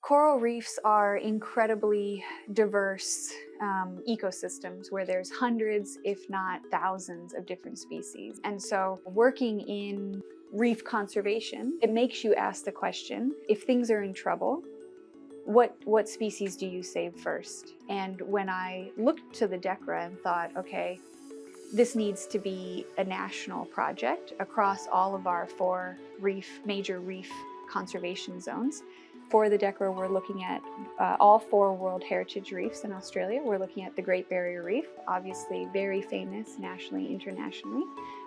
Coral reefs are incredibly diverse ecosystems where there's hundreds, if not thousands, of different species. And so working in reef conservation, it makes you ask the question, if things are in trouble, what species do you save first? And when I looked to the DECRA and thought, okay, this needs to be a national project across all of our four major reef conservation zones. For the DECRA, we're looking at all four World Heritage reefs in Australia. We're looking at the Great Barrier Reef, obviously very famous nationally, internationally.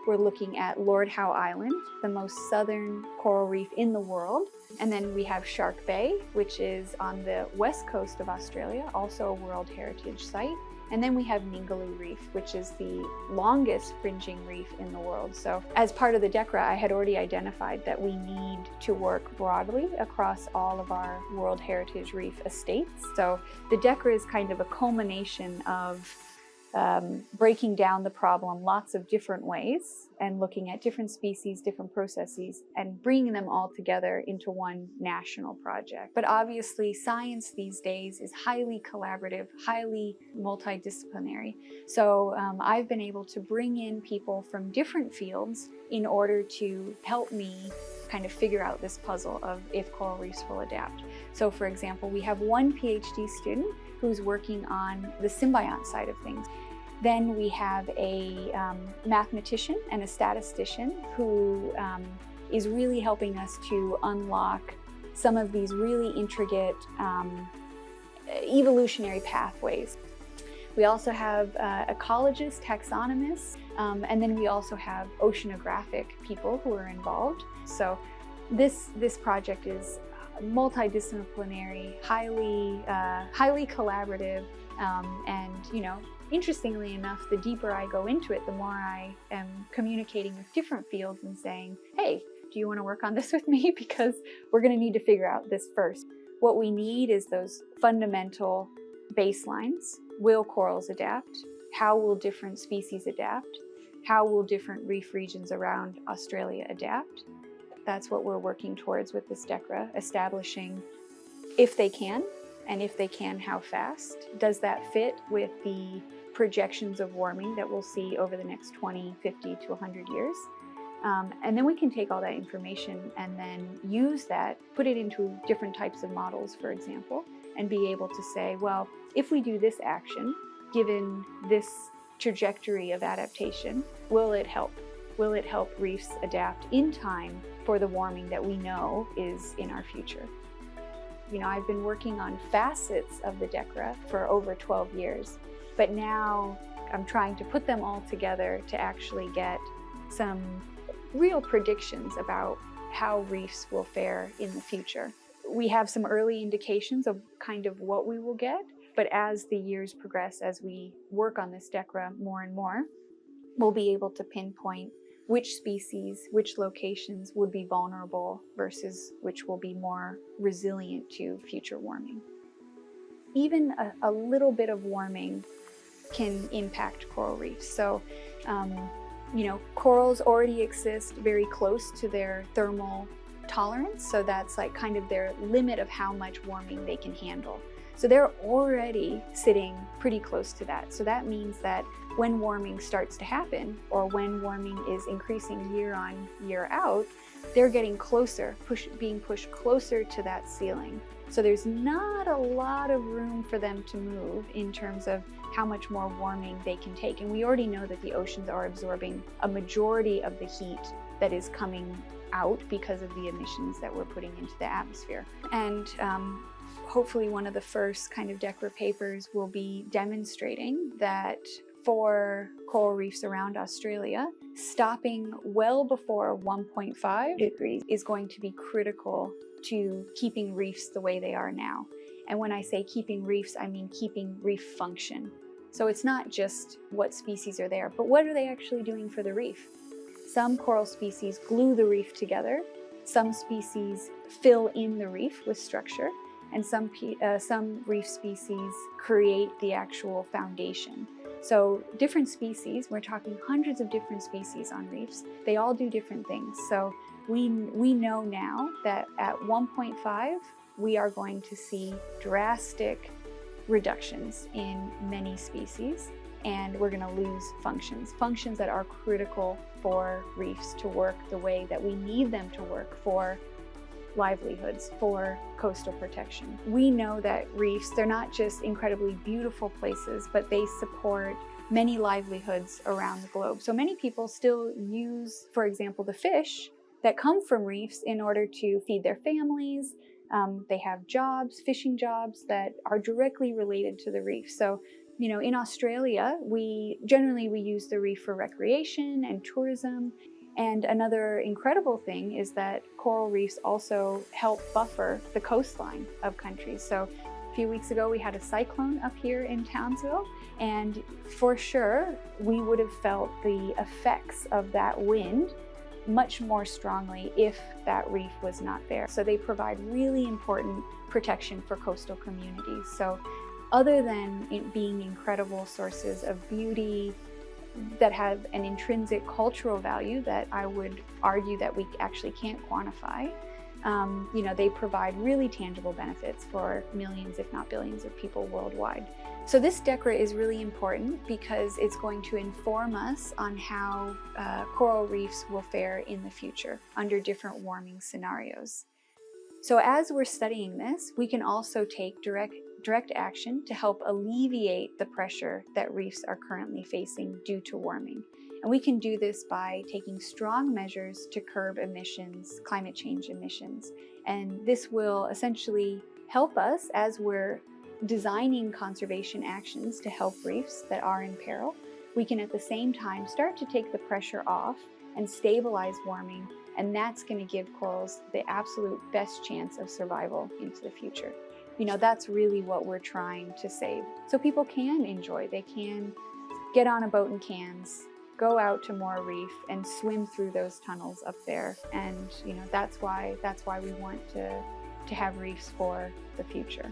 We're looking at Lord Howe Island, the most southern coral reef in the world. And then we have Shark Bay, which is on the west coast of Australia, also a World Heritage site. And then we have Ningaloo Reef, which is the longest fringing reef in the world. So as part of the DECRA, I had already identified that we need to work broadly across all of our World Heritage Reef estates. So the DECRA is kind of a culmination of breaking down the problem lots of different ways and looking at different species, different processes, and bringing them all together into one national project. But obviously, science these days is highly collaborative, highly multidisciplinary. So I've been able to bring in people from different fields in order to help me kind of figure out this puzzle of if coral reefs will adapt. So for example, we have one PhD student who's working on the symbiont side of things. Then we have a mathematician and a statistician who is really helping us to unlock some of these really intricate evolutionary pathways. We also have ecologists, taxonomists, and then we also have oceanographic people who are involved. So this project is multidisciplinary, highly collaborative, and interestingly enough, the deeper I go into it, the more I am communicating with different fields and saying, hey, do you want to work on this with me? Because we're going to need to figure out this first. What we need is those fundamental baselines. Will corals adapt? How will different species adapt? How will different reef regions around Australia adapt? That's what we're working towards with this DECRA, establishing if they can, and if they can, how fast. Does that fit with the projections of warming that we'll see over the next 20, 50 to 100 years? And then we can take all that information and then use that, put it into different types of models, for example, and be able to say, well, if we do this action, given this trajectory of adaptation, will it help? Will it help reefs adapt in time for the warming that we know is in our future? I've been working on facets of the DECRA for over 12 years, but now I'm trying to put them all together to actually get some real predictions about how reefs will fare in the future. We have some early indications of kind of what we will get, but as the years progress, as we work on this DECRA more and more, we'll be able to pinpoint which species, which locations would be vulnerable versus which will be more resilient to future warming. Even a little bit of warming can impact coral reefs. So, corals already exist very close to their thermal tolerance. So that's like kind of their limit of how much warming they can handle. So they're already sitting pretty close to that. So that means that when warming starts to happen, or when warming is increasing year on, year out, they're getting closer, being pushed closer to that ceiling. So there's not a lot of room for them to move in terms of how much more warming they can take. And we already know that the oceans are absorbing a majority of the heat that is coming out because of the emissions that we're putting into the atmosphere. And hopefully one of the first kind of DECRA papers will be demonstrating that for coral reefs around Australia, stopping well before 1.5 degrees is going to be critical to keeping reefs the way they are now. And when I say keeping reefs, I mean keeping reef function. So it's not just what species are there, but what are they actually doing for the reef? Some coral species glue the reef together. Some species fill in the reef with structure. And some reef species create the actual foundation. So different species, we're talking hundreds of different species on reefs, they all do different things. So we know now that at 1.5, we are going to see drastic reductions in many species, and we're going to lose functions that are critical for reefs to work the way that we need them to work for livelihoods, for coastal protection. We know that reefs, they're not just incredibly beautiful places, but they support many livelihoods around the globe. So many people still use, for example, the fish that come from reefs in order to feed their families. They have jobs, fishing jobs that are directly related to the reef. So, you know, in Australia, we use the reef for recreation and tourism. And another incredible thing is that coral reefs also help buffer the coastline of countries. So a few weeks ago, we had a cyclone up here in Townsville, and for sure, we would have felt the effects of that wind much more strongly if that reef was not there. So they provide really important protection for coastal communities. So other than it being incredible sources of beauty that have an intrinsic cultural value that I would argue that we actually can't quantify, you know, they provide really tangible benefits for millions, if not billions, of people worldwide. So this DECRA is really important because it's going to inform us on how coral reefs will fare in the future under different warming scenarios. So as we're studying this, we can also take direct action to help alleviate the pressure that reefs are currently facing due to warming. And we can do this by taking strong measures to curb emissions, climate change emissions. And this will essentially help us as we're designing conservation actions to help reefs that are in peril. We can at the same time start to take the pressure off and stabilize warming, and that's going to give corals the absolute best chance of survival into the future. You know, that's really what we're trying to save. So people can enjoy, they can get on a boat in Cairns, go out to Moore Reef and swim through those tunnels up there. And, you know, that's why we want to have reefs for the future.